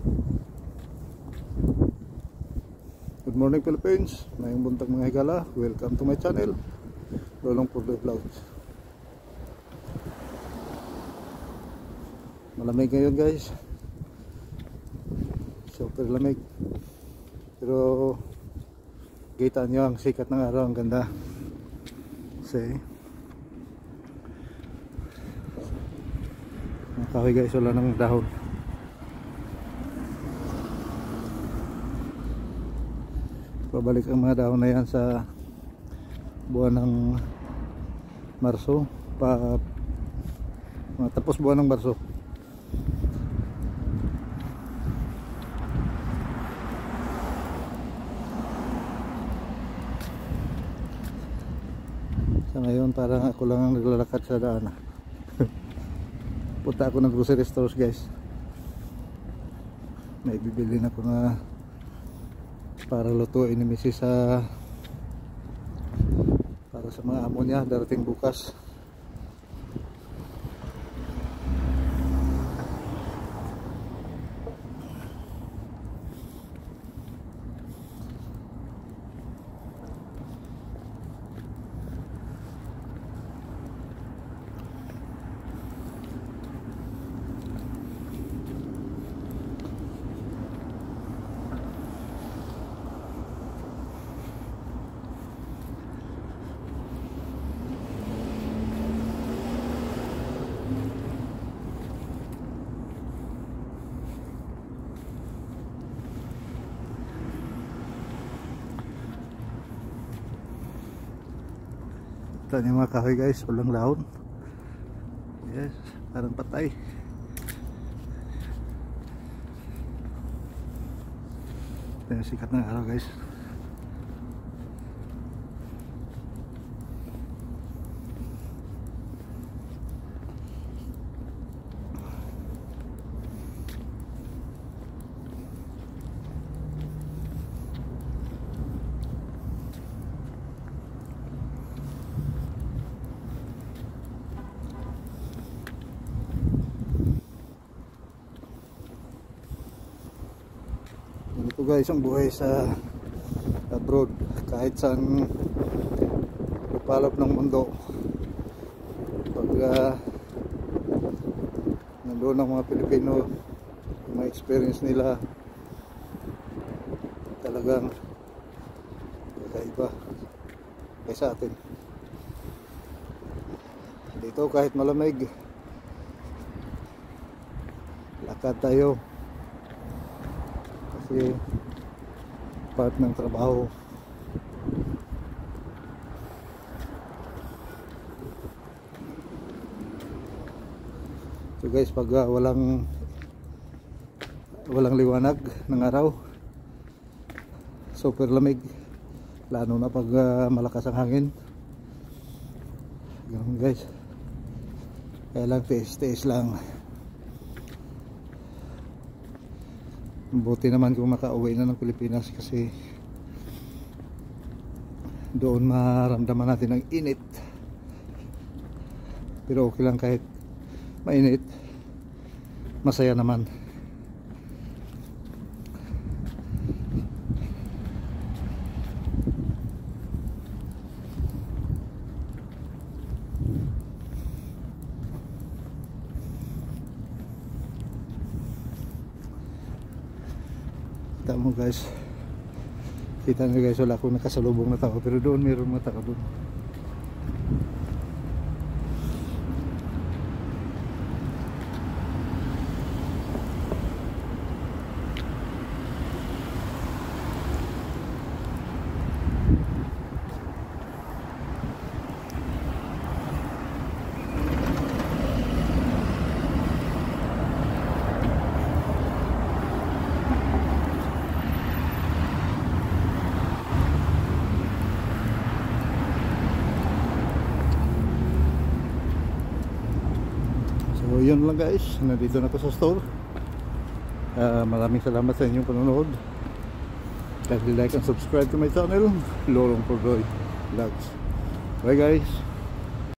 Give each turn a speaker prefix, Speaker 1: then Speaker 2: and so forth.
Speaker 1: Good morning Philippines, mayong buntag mga higala. Welcome to my channel, Lolong Purdoy Vlogs. Malamig ngayon guys, super lamig. Pero kita nyo ang sikat ng araw, ang ganda. Kasi ang kahoy guys, wala ng dahon. Pabalik ang mga dahon na yan sa buwan ng Marso, tapos buwan ng Marso. Sa ngayon parang ako lang ang naglalakad sa daan. Punta ako ng grocery stores guys. May bibili na ako na para lutuin ni Mrs. Para sa mga amo niya darating bukas. Ito yung mga kahoy guys, walang dahon. Yes, parang patay. Ito yung sikat ng araw guys. Ito guys ang buhay sa abroad, kahit saan lupalop ng mundo. Pag nandoon ang mga Pilipino, yung mga experience nila talagang kakaiba kaysa atin. Dito kahit malamig, lakad tayo kasi part ng trabaho. So guys, pag walang liwanag ng araw, super lamig, lalo na pag malakas ang hangin. Ganun guys, kaya lang tiis lang. Buti naman kung makauwi na ng Pilipinas kasi doon maramdaman natin ang init. Pero okay lang kahit mainit, masaya naman. Kita mo guys, kita nyo guys, wala akong nakasalubong na tao, pero doon mayroong mga tao doon. So yun lang guys, nandito na ako sa store. Maraming salamat sa inyong panonood. Like and subscribe to my channel, Lolong Purdoy Vlogs. Bye guys.